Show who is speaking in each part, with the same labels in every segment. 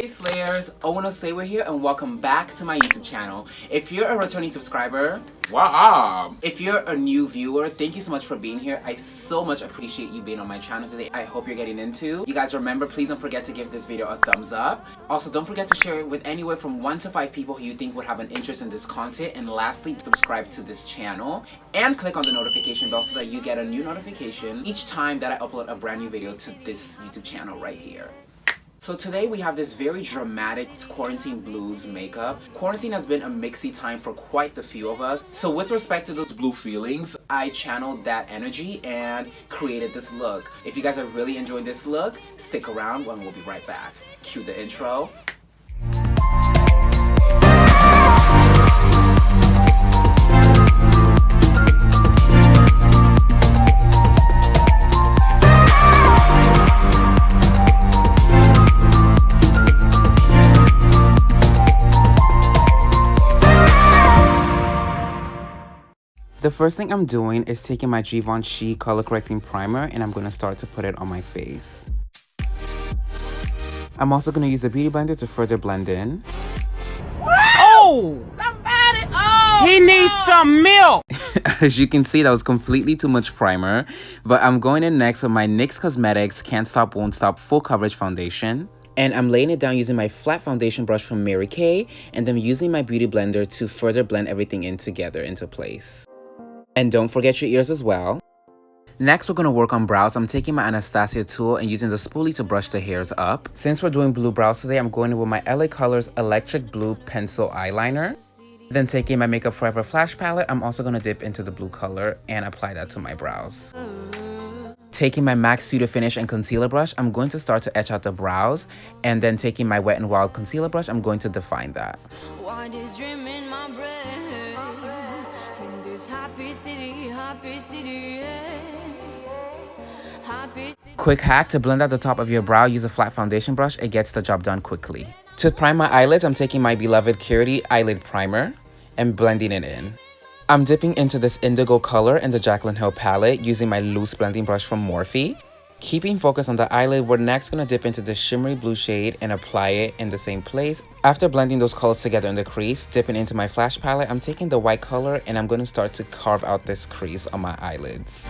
Speaker 1: Hey Slayers, Owen Oslaywe here and welcome back to my YouTube channel. If you're a returning subscriber, wow! If you're a new viewer, thank you so much for being here. I so much appreciate you being on my channel today. I hope you're getting into. You guys remember, please don't forget to give this video a thumbs up. Also, don't forget to share it with anywhere from 1 to 5 people who you think would have an interest in this content. And lastly, subscribe to this channel and click on the notification bell so that you get a new notification each time that I upload a brand new video to this YouTube channel right here. So today we have this very dramatic quarantine blues makeup. Quarantine has been a mixy time for quite a few of us. So with respect to those blue feelings, I channeled that energy and created this look. If you guys are really enjoying this look, stick around and we'll be right back. Cue the intro. The first thing I'm doing is taking my Givenchy color correcting primer and I'm going to start to put it on my face. I'm also going to use the beauty blender to further blend in.
Speaker 2: Oh! Somebody! Oh! He needs some milk!
Speaker 1: As you can see, that was completely too much primer. But I'm going in next with my NYX Cosmetics Can't Stop Won't Stop Full Coverage Foundation. And I'm laying it down using my flat foundation brush from Mary Kay. And then using my beauty blender to further blend everything in together into place. And don't forget your ears as well. Next, we're going to work on brows. I'm taking my Anastasia tool and using the spoolie to brush the hairs up. Since we're doing blue brows today, I'm going in with my LA Colors Electric Blue Pencil Eyeliner. Then taking my Makeup Forever Flash Palette, I'm also going to dip into the blue color and apply that to my brows. Taking my MAC Studio Finish and Concealer Brush, I'm going to start to etch out the brows. And then taking my Wet n Wild Concealer Brush, I'm going to define that. Quick hack: to blend out the top of your brow, use a flat foundation brush. It gets the job done quickly. To prime my eyelids, I'm taking my beloved Curity eyelid primer and blending it in. I'm dipping into this indigo color in the Jaclyn Hill palette using my loose blending brush from Morphe. Keeping focus on the eyelid, we're next going to dip into the shimmery blue shade and apply it in the same place. After blending those colors together in the crease, dipping into my flash palette, I'm taking the white color and I'm going to start to carve out this crease on my eyelids.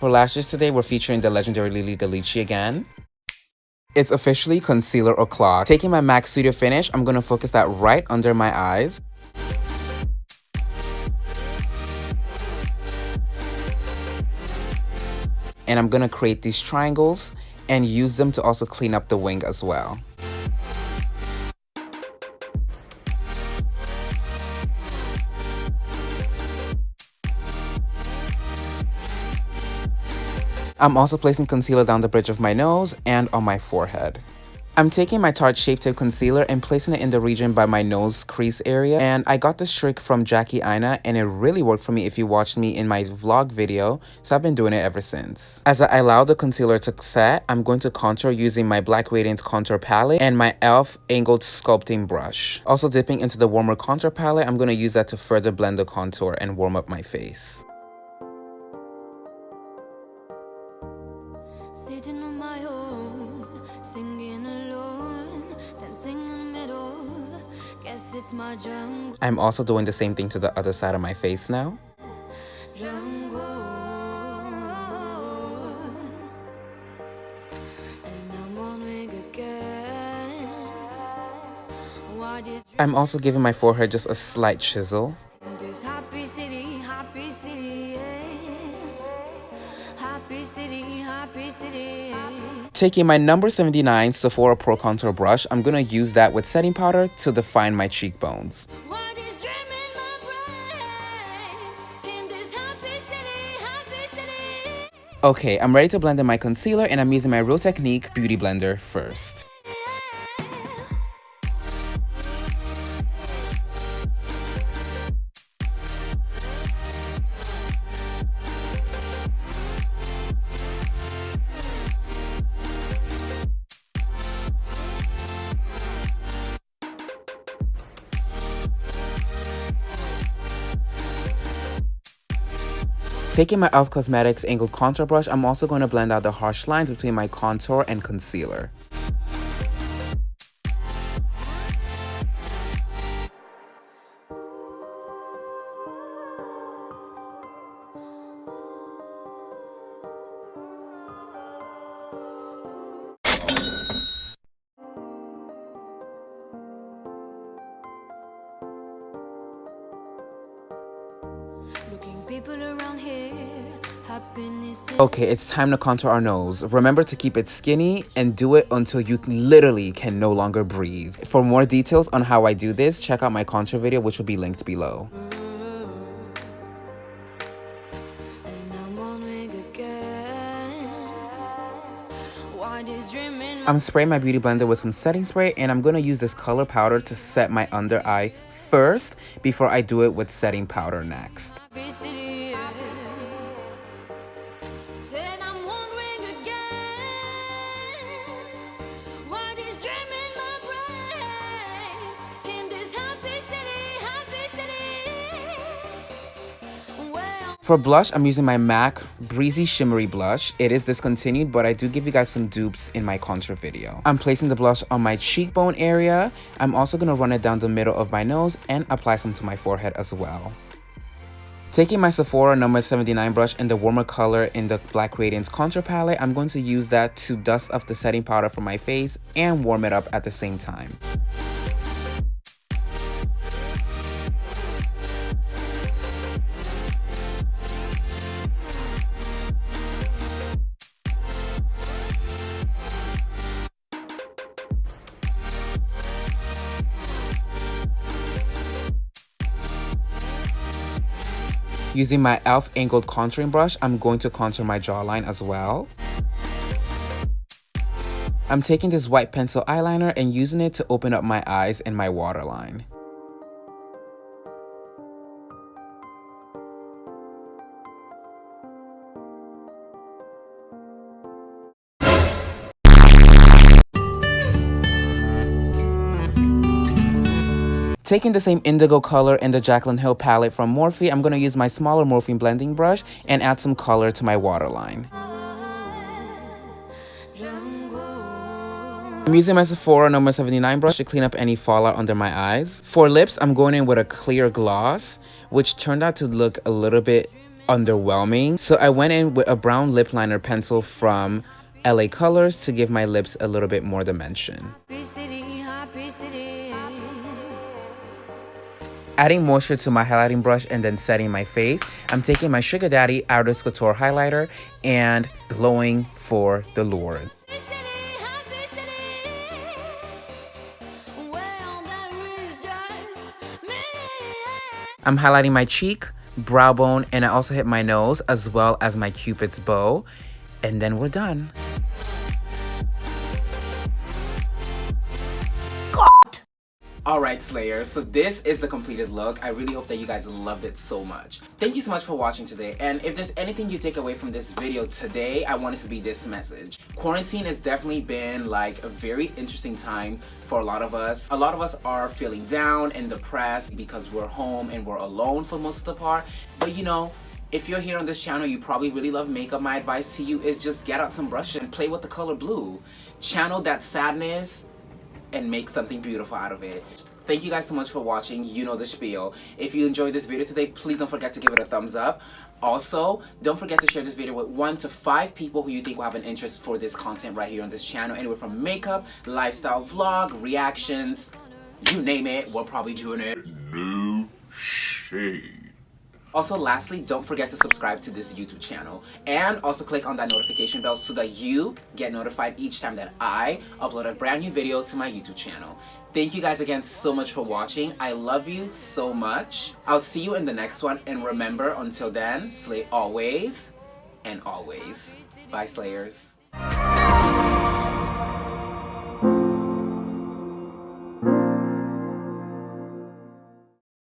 Speaker 1: For lashes today, we're featuring the legendary Lily Delici again. It's officially concealer o'clock. Taking my MAC Studio Finish, I'm going to focus that right under my eyes. And I'm going to create these triangles and use them to also clean up the wing as well. I'm also placing concealer down the bridge of my nose and on my forehead. I'm taking my Tarte Shape Tape Concealer and placing it in the region by my nose crease area. And I got this trick from Jackie Aina and it really worked for me if you watched me in my vlog video. So I've been doing it ever since. As I allow the concealer to set, I'm going to contour using my Black Radiance Contour Palette and my e.l.f. Angled Sculpting Brush. Also dipping into the warmer contour palette, I'm going to use that to further blend the contour and warm up my face.
Speaker 3: Sitting on my own, singing alone, dancing in the middle. Guess it's my jungle.
Speaker 1: I'm also doing the same thing to the other side of my face now.
Speaker 3: Jungle. And I'm on wing again.
Speaker 1: I'm also giving my forehead just a slight chisel.
Speaker 3: In this happy city, yeah. Happy city.
Speaker 1: Taking my number 79 Sephora Pro Contour Brush, I'm going to use that with setting powder to define my cheekbones. Okay, I'm ready to blend in my concealer and I'm using my Real Technique Beauty Blender first. Taking my e.l.f. Cosmetics angled contour brush, I'm also going to blend out the harsh lines between my contour and concealer. Okay, it's time to contour our nose. Remember to keep it skinny and do it until you literally can no longer breathe. For more details on how I do this, check out my contour video, which will be linked below. I'm spraying my beauty blender with some setting spray, and I'm going to use this color powder to set my under eye first before I do it with setting powder next. For blush, I'm using my MAC Breezy Shimmery Blush. It is discontinued, but I do give you guys some dupes in my contour video. I'm placing the blush on my cheekbone area. I'm also going to run it down the middle of my nose and apply some to my forehead as well. Taking my Sephora number 79 brush and the warmer color in the Black Radiance contour palette, I'm going to use that to dust off the setting powder from my face and warm it up at the same time. Using my e.l.f. angled contouring brush, I'm going to contour my jawline as well. I'm taking this white pencil eyeliner and using it to open up my eyes and my waterline. Taking the same indigo color in the Jaclyn Hill palette from Morphe, I'm going to use my smaller Morphe blending brush and add some color to my waterline. I'm using my Sephora number 79 brush to clean up any fallout under my eyes. For lips, I'm going in with a clear gloss, which turned out to look a little bit underwhelming. So I went in with a brown lip liner pencil from LA Colors to give my lips a little bit more dimension. Adding moisture to my highlighting brush and then setting my face, I'm taking my Sugar Daddy Artist Couture highlighter and glowing for the Lord. I'm highlighting my cheek, brow bone, and I also hit my nose as well as my Cupid's bow. And then we're done. Alright Slayers, so this is the completed look. I really hope that you guys loved it so much. Thank you so much for watching today, and if there's anything you take away from this video today, I want it to be this message. Quarantine has definitely been like a very interesting time for a lot of us. A lot of us are feeling down and depressed because we're home and we're alone for most of the part, but you know, if you're here on this channel, you probably really love makeup. My advice to you is just get out some brushes and play with the color blue. Channel that sadness and make something beautiful out of it. Thank you guys so much for watching. You know the spiel. If you enjoyed this video today, please don't forget to give it a thumbs up. Also, don't forget to share this video with 1 to 5 people who you think will have an interest for this content right here on this channel. Anywhere from makeup, lifestyle vlog, reactions, you name it, we're probably doing it. No shade. Also, lastly, don't forget to subscribe to this YouTube channel and also click on that notification bell so that you get notified each time that I upload a brand new video to my YouTube channel. Thank you guys again so much for watching. I love you so much. I'll see you in the next one, and remember, until then, slay always and always. Bye, Slayers.